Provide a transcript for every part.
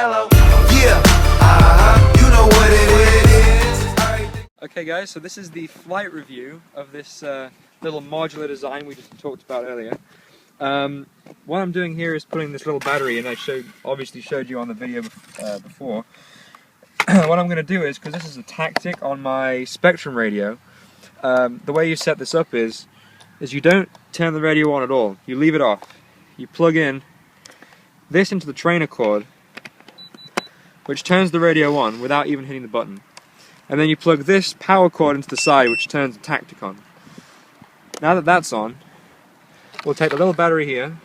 yellow. Yeah, you know what it is. Okay guys, so this is the flight review of this little modular design we just talked about earlier. What I'm doing here is putting this little battery in. I obviously showed you on the video before. What I'm going to do is, because this is a tactic on my Spectrum radio, the way you set this up is you don't turn the radio on at all. You leave it off. You plug in this into the trainer cord, which turns the radio on without even hitting the button. And then you plug this power cord into the side, which turns the tactic on. Now that that's on, we'll take the little battery here,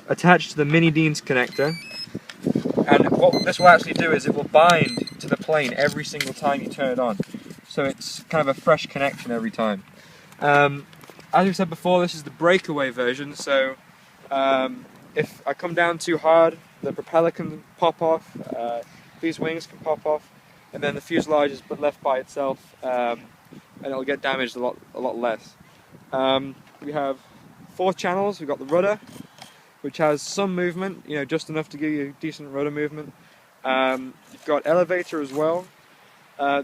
attach to the mini Dean's connector, and what this will actually do is it will bind to the plane every single time you turn it on. So it's kind of a fresh connection every time. As we said before, this is the breakaway version, so if I come down too hard, the propeller can pop off, these wings can pop off, and then the fuselage is left by itself, and it'll get damaged a lot less. We have 4 channels. We've got the rudder, which has some movement, you know, just enough to give you decent rudder movement. You've got elevator as well.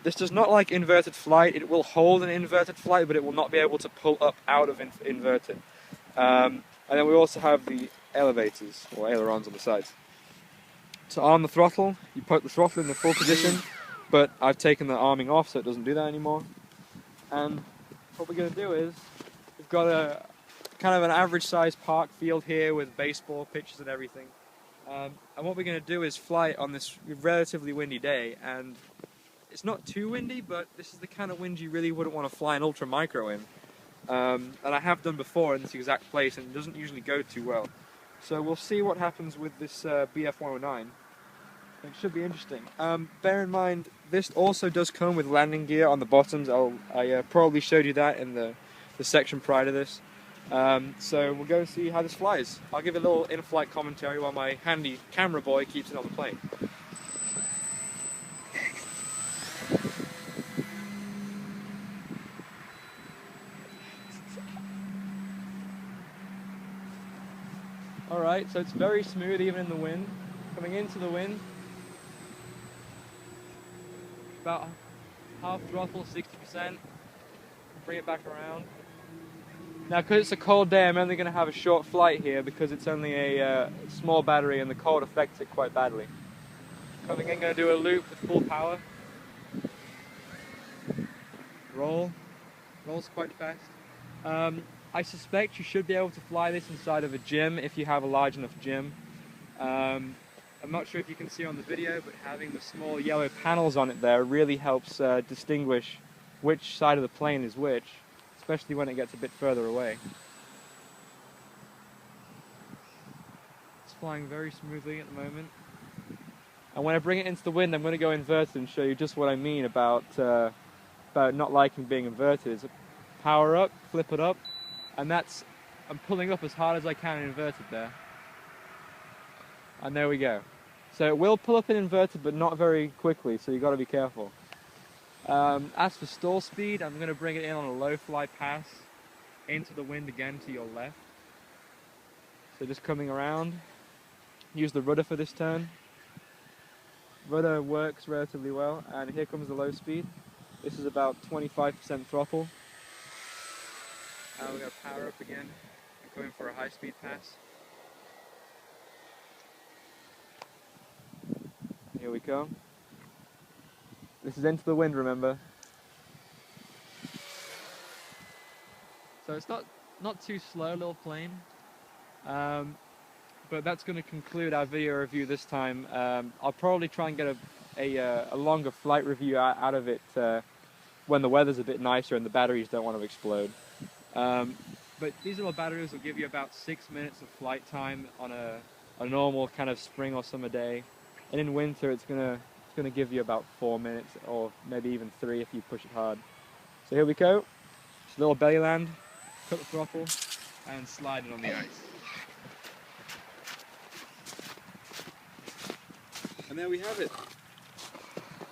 This does not like inverted flight. It will hold an inverted flight, but it will not be able to pull up out of inverted. And then we also have the elevators, or ailerons on the sides. To arm the throttle, you put the throttle in the full position, but I've taken the arming off so it doesn't do that anymore. And what we're going to do is, we've got a kind of an average sized park field here with baseball pitches and everything. And what we're going to do is fly on this relatively windy day, and it's not too windy, but this is the kind of wind you really wouldn't want to fly an ultra micro in. And I have done before in this exact place, and it doesn't usually go too well. So we'll see what happens with this BF-109. It should be interesting. Bear in mind, this also does come with landing gear on the bottoms. I probably showed you that in the section prior to this. So we'll go and see how this flies. I'll give a little in-flight commentary while my handy camera boy keeps it on the plane. Alright, so it's very smooth even in the wind. Coming into the wind, about half throttle, 60%. Bring it back around. Now, because it's a cold day, I'm only going to have a short flight here because it's only a small battery and the cold affects it quite badly. Coming in, going to do a loop with full power. Rolls quite fast. I suspect you should be able to fly this inside of a gym if you have a large enough gym. I'm not sure if you can see on the video, but having the small yellow panels on it there really helps distinguish which side of the plane is which, especially when it gets a bit further away. It's flying very smoothly at the moment. And when I bring it into the wind, I'm going to go inverted and show you just what I mean about not liking being inverted. It's power up, flip it up, and I'm pulling up as hard as I can inverted there. And there we go. So it will pull up in inverted, but not very quickly, so you've got to be careful. As for stall speed, I'm going to bring it in on a low fly pass into the wind again to your left. So just coming around, use the rudder for this turn. Rudder works relatively well, and here comes the low speed. This is about 25% throttle. Now we're going to power up again and go in for a high speed pass. Here we go. This is into the wind, remember. So it's not too slow, little plane. But that's going to conclude our video review this time. I'll probably try and get a longer flight review out of it when the weather's a bit nicer and the batteries don't want to explode. But these little batteries will give you about 6 minutes of flight time on a normal kind of spring or summer day. And in winter, it's gonna give you about 4 minutes, or maybe even 3 if you push it hard. So here we go. Just a little belly land, cut the throttle, and slide it on the ice. And there we have it.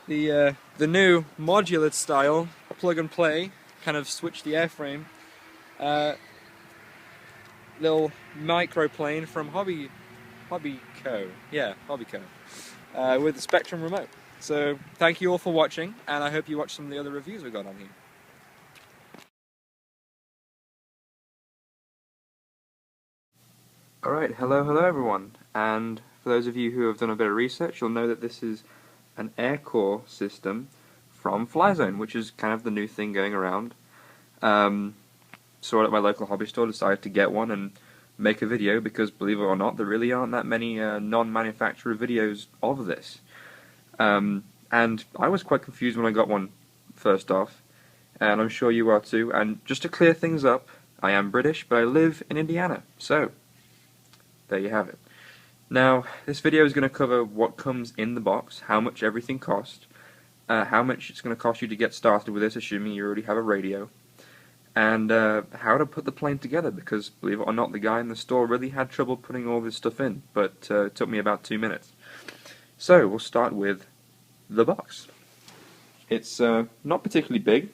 The new modular style plug and play, kind of switch the airframe. Little microplane from Hobby Hobbyco. Yeah, Hobbyco. With the Spectrum remote. So thank you all for watching, and I hope you watch some of the other reviews we've got on here. Alright, hello everyone, and for those of you who have done a bit of research, you'll know that this is an Aircore system from Flyzone, which is kind of the new thing going around. Saw it at my local hobby store, decided to get one and make a video because, believe it or not, there really aren't that many non-manufacturer videos of this. And I was quite confused when I got one first off, and I'm sure you are too. And just to clear things up, I am British, but I live in Indiana, so there you have it. Now, this video is going to cover what comes in the box, how much everything costs, how much it's going to cost you to get started with this, assuming you already have a radio, and how to put the plane together, because, believe it or not, the guy in the store really had trouble putting all this stuff in, but it took me about 2 minutes. So, we'll start with the box. It's not particularly big.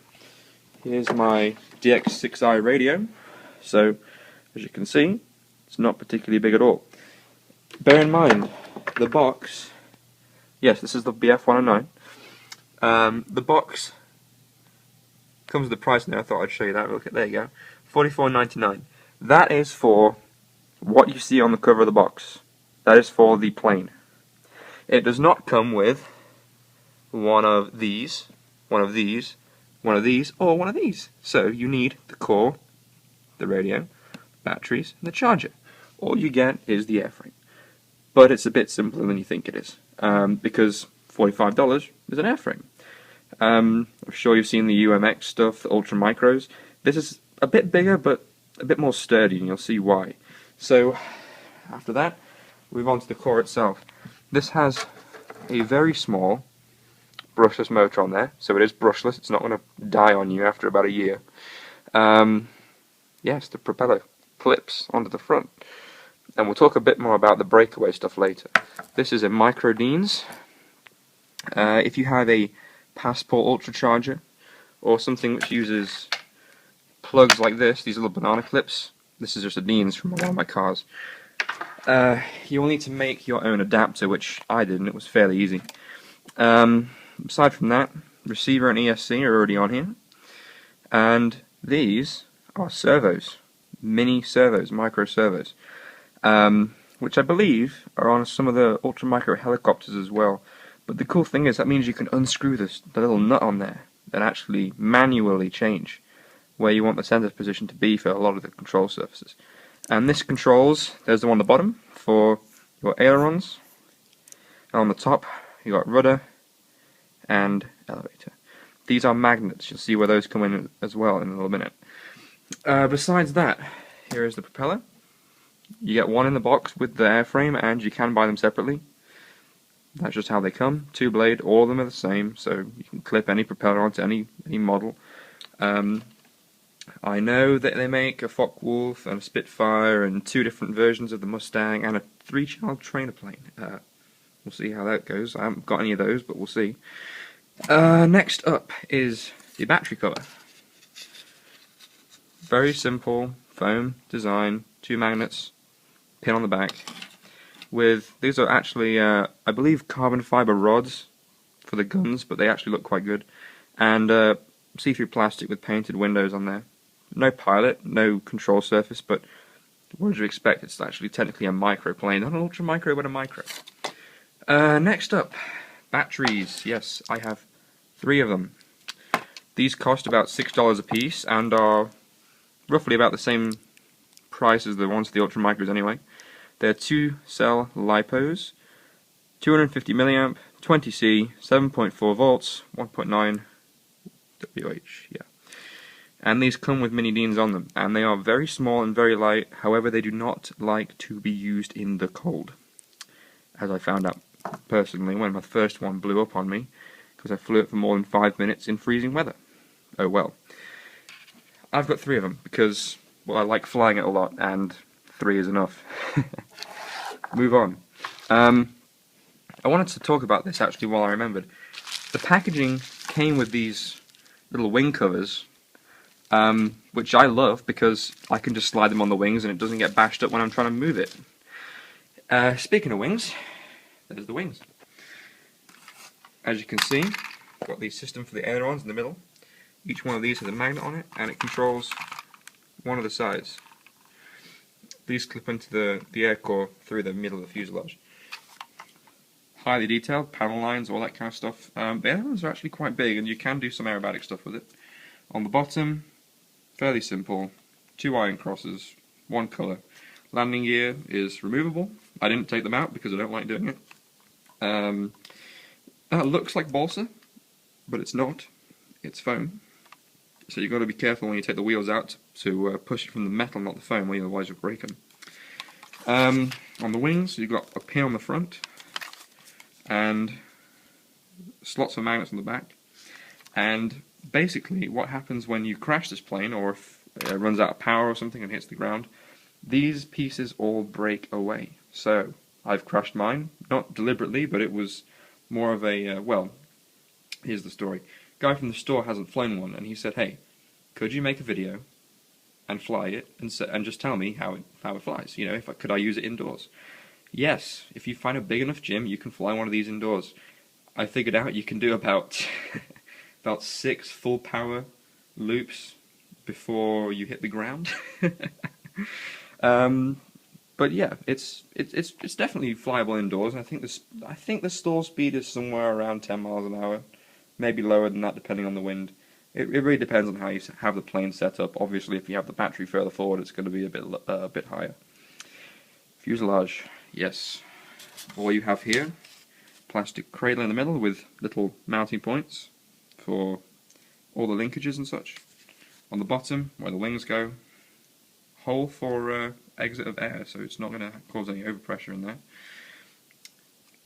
Here's my DX6i radio, so, as you can see, it's not particularly big at all. Bear in mind, the box, yes, this is the BF109. The box comes with the price in there. I thought I'd show you that. Look at, there you go, $44.99. That is for what you see on the cover of the box. That is for the plane. It does not come with one of these, one of these, one of these, or one of these. So you need the core, the radio, batteries, and the charger. All you get is the airframe. But it's a bit simpler than you think it is, because $45 is an airframe. I'm sure you've seen the UMX stuff, the Ultra Micros. This is a bit bigger, but a bit more sturdy, and you'll see why. So, after that, we move on to the core itself. This has a very small brushless motor on there, so it is brushless. It's not going to die on you after about a year. Yes, the propeller clips onto the front. And we'll talk a bit more about the breakaway stuff later. This is a micro Deans. If you have a Passport Ultra charger, or something which uses plugs like this, these little banana clips, this is just a Deans from one of my cars. You will need to make your own adapter, which I did, and it was fairly easy. Aside from that, receiver and ESC are already on here. And these are servos, mini servos, micro servos. Which I believe are on some of the Ultra Micro helicopters as well. But the cool thing is that means you can unscrew the little nut on there and actually manually change where you want the center position to be for a lot of the control surfaces. And this controls, there's the one on the bottom for your ailerons, and on the top you got rudder and elevator. These are magnets, you'll see where those come in as well in a little minute. Besides that, here is the propeller. You get one in the box with the airframe, and you can buy them separately. That's just how they come. 2-blade, all of them are the same, so you can clip any propeller onto any model. I know that they make a Focke-Wulf and a Spitfire and 2 different versions of the Mustang and a 3-child trainer plane. We'll see how that goes. I haven't got any of those, but we'll see. Next up is the battery cover. Very simple foam design, 2 magnets, pin on the back. These are actually, I believe, carbon fiber rods for the guns, but they actually look quite good. And see-through plastic with painted windows on there. No pilot, no control surface, but what did you expect? It's actually technically a micro plane, not an ultra micro, but a micro. Next up, batteries. Yes, I have 3 of them. These cost about $6 a piece and are roughly about the same price as the ones for the ultra micros anyway. They're 2-cell LiPos, 250 milliamp, 20C, 7.4 volts, 1.9 WH. Yeah. And these come with mini Deans on them, and they are very small and very light. However, they do not like to be used in the cold, as I found out personally when my first one blew up on me because I flew it for more than 5 minutes in freezing weather. Oh well. I've got 3 of them because, well, I like flying it a lot, and 3 is enough. Move on. I wanted to talk about this actually while I remembered. The packaging came with these little wing covers, which I love because I can just slide them on the wings and it doesn't get bashed up when I'm trying to move it. Speaking of wings, there's the wings. As you can see, got the system for the ailerons in the middle. Each one of these has a magnet on it, and it controls one of the sides. These clip into the Aircore through the middle of the fuselage. Highly detailed, panel lines, all that kind of stuff. The ailerons are actually quite big, and you can do some aerobatic stuff with it. On the bottom, fairly simple, 2 iron crosses, 1 colour. Landing gear is removable. I didn't take them out because I don't like doing it. That looks like balsa, but it's not. It's foam. So you've got to be careful when you take the wheels out to push it from the metal, not the foam, otherwise you'll break them. On the wings, you've got a pin on the front, and slots of magnets on the back. And basically, what happens when you crash this plane, or if it runs out of power or something and hits the ground, these pieces all break away. So, I've crashed mine, not deliberately, but it was more of a, well, here's the story. Guy from the store hasn't flown one, and he said, hey, could you make a video and fly it, and just tell me how it flies? You know, could I use it indoors? Yes, if you find a big enough gym, you can fly one of these indoors. I figured out you can do about 6 full power loops before you hit the ground. But yeah, it's definitely flyable indoors. I think the stall speed is somewhere around 10 miles an hour, maybe lower than that depending on the wind. It really depends on how you have the plane set up. Obviously, if you have the battery further forward, it's going to be a bit higher. Fuselage, yes. All you have here, plastic cradle in the middle with little mounting points for all the linkages and such. On the bottom, where the wings go, hole for exit of air, so it's not going to cause any overpressure in there.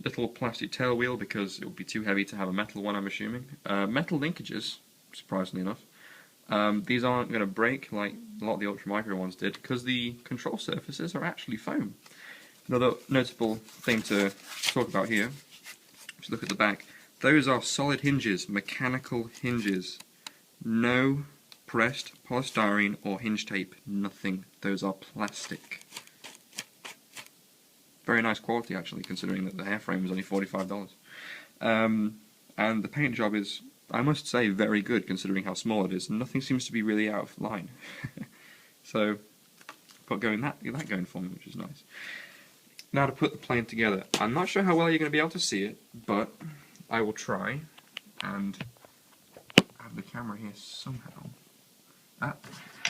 Little plastic tail wheel because it would be too heavy to have a metal one, I'm assuming. Metal linkages, surprisingly enough. These aren't going to break like a lot of the ultramicro ones did because the control surfaces are actually foam. Another notable thing to talk about here, just look at the back. Those are solid hinges, mechanical hinges. No pressed polystyrene or hinge tape, nothing. Those are plastic. Very nice quality actually, considering that the airframe is only $45. And the paint job is, I must say, very good considering how small it is. Nothing seems to be really out of line. So, got that going for me, which is nice. Now to put the plane together. I'm not sure how well you're going to be able to see it, but I will try and have the camera here somehow. Got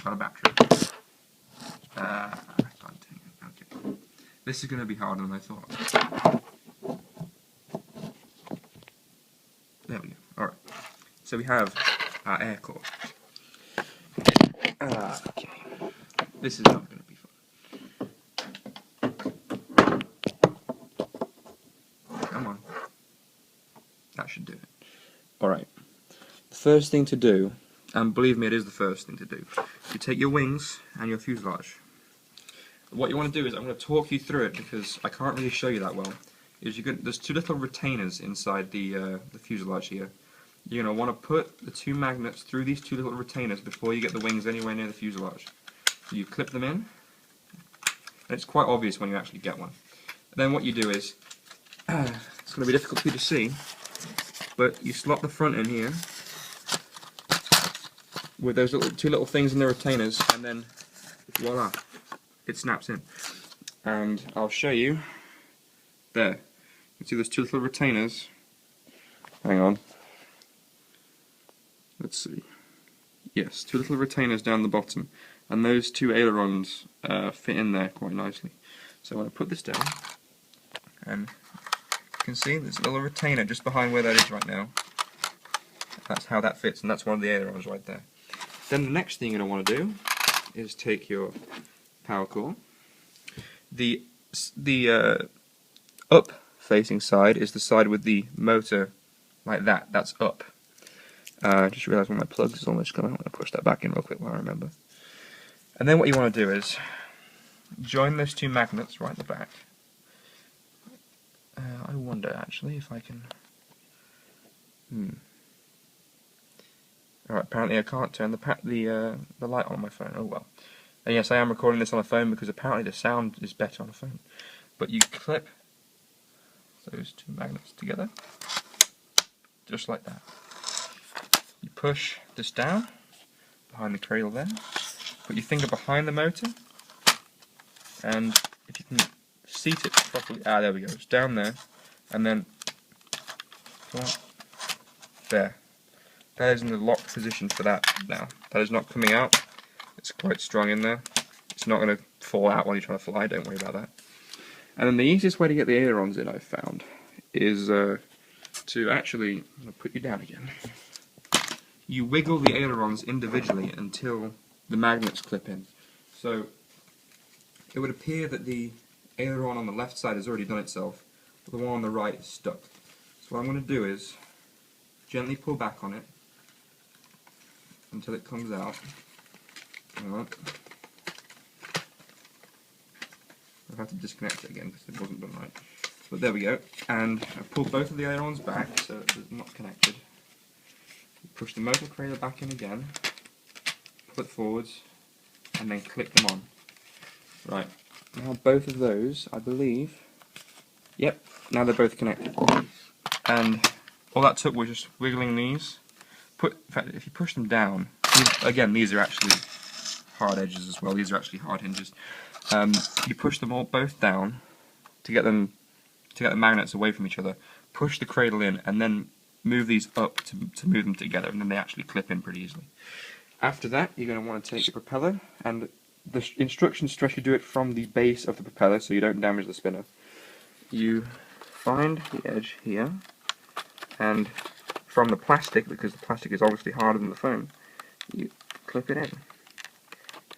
a battery. Okay. This is going to be harder than I thought. There we go. Alright. So we have our Aircore. Okay. This is not going to be fun. Come on. That should do it. Alright. The first thing to do, and believe me, it is the first thing to do, you take your wings and your fuselage. What you want to do is, I'm going to talk you through it because I can't really show you that well. There's 2 little retainers inside the fuselage here. You're going to want to put the 2 magnets through these 2 little retainers before you get the wings anywhere near the fuselage. So you clip them in, and it's quite obvious when you actually get one. And then what you do is, it's going to be difficult for you to see, but you slot the front in here with those 2 little things in the retainers, and then voila, it snaps in. And I'll show you. There. You can see those 2 little retainers. Hang on. Let's see. Yes, 2 little retainers down the bottom, and those 2 ailerons fit in there quite nicely. So I'm going to put this down, and you can see there's a little retainer just behind where that is right now. That's how that fits, and that's one of the ailerons right there. Then the next thing you're going to want to do is take your power core. The up-facing side is the side with the motor like that. That's up. I just realised one of my plugs is almost gone. I'm going to push that back in real quick while I remember. And then what you want to do is join those 2 magnets right at the back. I wonder actually if I can. Alright, apparently I can't turn the light on my phone. Oh well. And yes, I am recording this on a phone because apparently the sound is better on a phone. but you clip those two magnets together, just like that. You push this down behind the cradle there, put your finger behind the motor, and if you can seat it properly, there we go, it's down there, and then there. That is in the locked position for that now. That is not coming out. It's quite strong in there. It's not going to fall out while you're trying to fly, don't worry about that. And then the easiest way to get the ailerons in, I've found, is to actually, I'm going to put you down again. You wiggle the ailerons individually until the magnets clip in. So it would appear that the aileron on the left side has already done itself, but the one on the right is stuck. So what I'm going to do is gently pull back on it until it comes out. Hang on. I'll have to disconnect it again because it wasn't done right. But there we go. And I've pulled both of the ailerons back so it's not connected. Push the motor cradle back in again, pull it forwards, and then click them on. Right. Now both of those, I believe, yep, now they're both connected. And all that took was just wiggling these. In fact, if you push them down, again, these are actually hard edges as well. These are actually hard hinges. You push them all both down to get the magnets away from each other. Push the cradle in, and then move these up to move them together, and then they actually clip in pretty easily. After that, you're going to want to take your propeller, and the instructions stress you do it from the base of the propeller so you don't damage the spinner. You find the edge here, and from the plastic, because the plastic is obviously harder than the foam, you clip it in.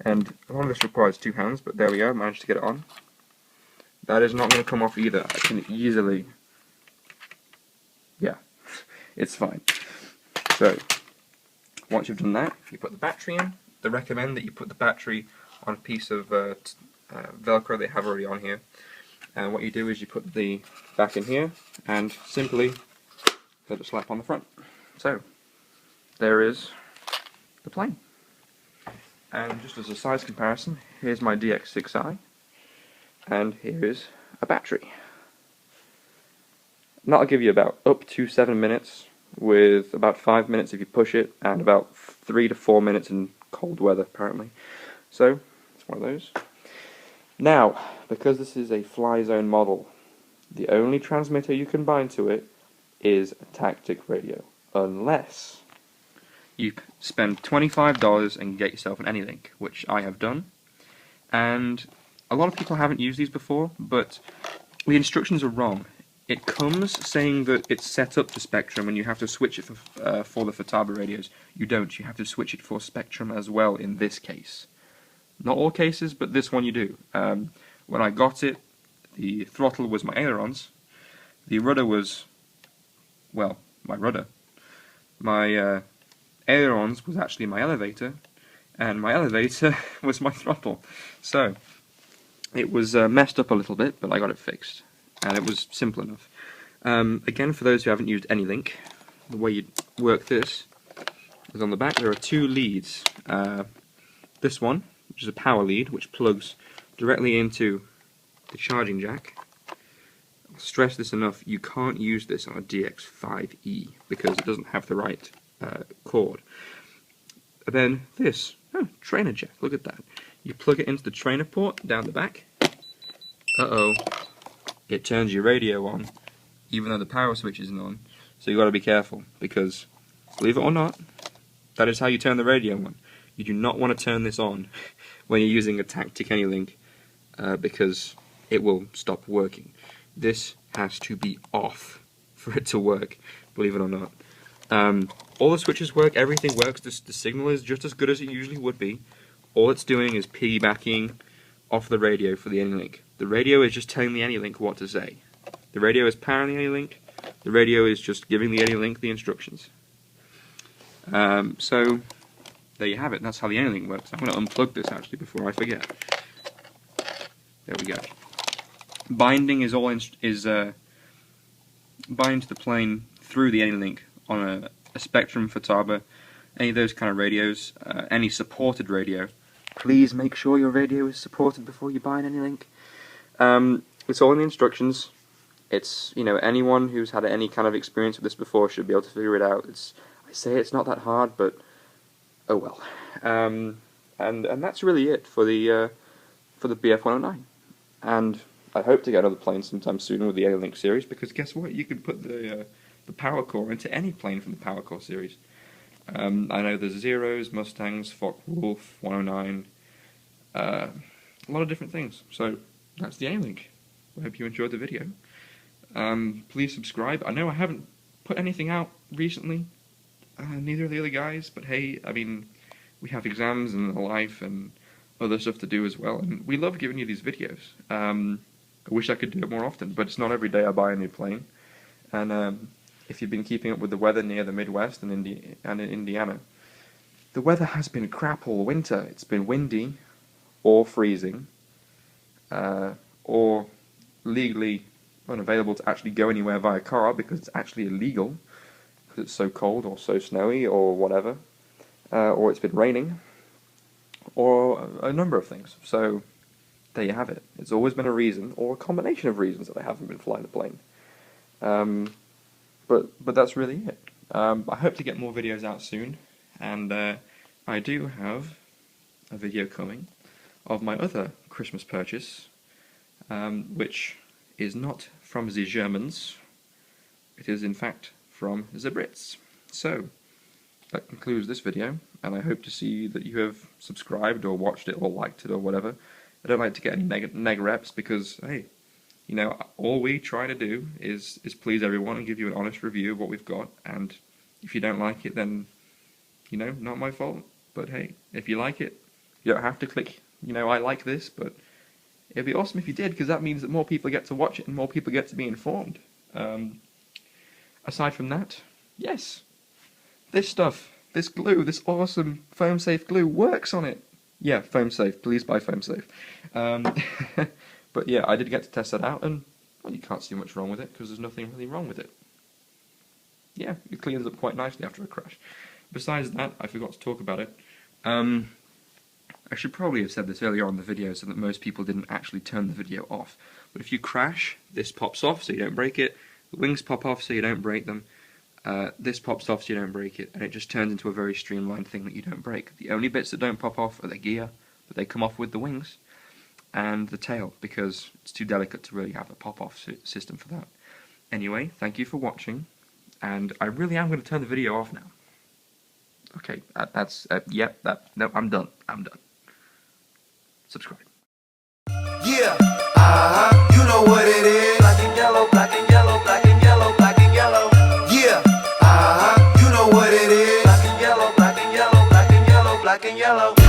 And a lot of this requires two hands, but there we go, managed to get it on. That is not going to come off either. I can easily, yeah, it's fine. So, once you've done that, you put the battery in. They recommend that you put the battery on a piece of Velcro they have already on here. And what you do is you put the back in here and simply let it slap on the front. So, there is the plane. And just as a size comparison, here's my DX6i, and here is a battery. And that'll give you about up to 7 minutes, with about 5 minutes if you push it, and about 3 to 4 minutes in cold weather, apparently. So, it's one of those. Now, because this is a Flyzone model, the only transmitter you can bind to it is a tactic radio, unless you spend $25 and get yourself an Anylink, which I have done. And a lot of people haven't used these before, but the instructions are wrong. It comes saying that it's set up to Spectrum and you have to switch it for the Futaba radios. You don't. You have to switch it for Spectrum as well in this case. Not all cases, but this one you do. When I got it, the throttle was my ailerons. The rudder was, well, my rudder. My ailerons was actually my elevator, and my elevator was my throttle. So, it was messed up a little bit, but I got it fixed, and it was simple enough. Again, for those who haven't used Anylink, the way you work this is on the back there are two leads. This one, which is a power lead, which plugs directly into the charging jack. I'll stress this enough, you can't use this on a DX5E, because it doesn't have the right cord. And then this, trainer jack, look at that. You plug it into the trainer port down the back. Uh-oh, it turns your radio on, even though the power switch isn't on. So you've got to be careful, because, believe it or not, that is how you turn the radio on. You do not want to turn this on when you're using a tactic Anylink, because it will stop working. This has to be off for it to work, believe it or not. All the switches work, everything works, the signal is just as good as it usually would be. All it's doing is piggybacking off the radio for the Anylink. The radio is just telling the Anylink what to say. The radio is powering the Anylink, the radio is just giving the Anylink the instructions. So, there you have it, that's how the Anylink works. I'm going to unplug this actually before I forget. There we go. Binding is bind to the plane through the Anylink on a Spectrum, Futaba, any of those kind of radios, any supported radio. Please make sure your radio is supported before you buy an Anylink. It's all in the instructions. It's, you know, anyone who's had any kind of experience with this before should be able to figure it out. I say it's not that hard, but oh well. And that's really it for the BF-109. And I hope to get another plane sometime soon with the A-Link series, because guess what? You can put the Powercore into any plane from the Powercore series. I know there's Zeros, Mustangs, Focke-Wulf, 109, a lot of different things. So that's the A-Link. I hope you enjoyed the video. Please subscribe. I know I haven't put anything out recently, neither of the other guys, but hey, I mean, we have exams and life and other stuff to do as well, and we love giving you these videos. I wish I could do it more often, but it's not every day I buy a new plane. And if you've been keeping up with the weather near the Midwest and in Indiana, the weather has been crap all winter. It's been windy, or freezing, or legally unavailable to actually go anywhere via car because it's actually illegal because it's so cold or so snowy or whatever, or it's been raining, or a number of things. So there you have it. It's always been a reason, or a combination of reasons, that I haven't been flying the plane. But that's really it. I hope to get more videos out soon, and I do have a video coming of my other Christmas purchase, which is not from the Germans. It is in fact from the Brits. So that concludes this video, and I hope to see that you have subscribed or watched it or liked it or whatever. I don't like to get any neg reps because, hey, you know, all we try to do is please everyone and give you an honest review of what we've got, and if you don't like it, then, you know, not my fault. But hey, if you like it, you don't have to click, you know, I like this, but it'd be awesome if you did, because that means that more people get to watch it and more people get to be informed. Aside from that, yes, this stuff, this glue, this awesome foam safe glue works on it. Yeah, foam safe, please buy foam safe. But yeah, I did get to test that out, and well, you can't see much wrong with it because there's nothing really wrong with it. Yeah, it cleans up quite nicely after a crash. Besides that, I forgot to talk about it. I should probably have said this earlier on in the video so that most people didn't actually turn the video off. But if you crash, this pops off so you don't break it, the wings pop off so you don't break them, this pops off so you don't break it, and it just turns into a very streamlined thing that you don't break. The only bits that don't pop off are the gear, but they come off with the wings, and the tail, because it's too delicate to really have a pop-off system for that. Anyway, thank you for watching, and I really am going to turn the video off now. Okay, no, I'm done. Subscribe. Yeah, you know what it is. Black and yellow, black and yellow, black and yellow, black and yellow. Yeah, you know what it is. Black and yellow, black and yellow, black and yellow, black and yellow.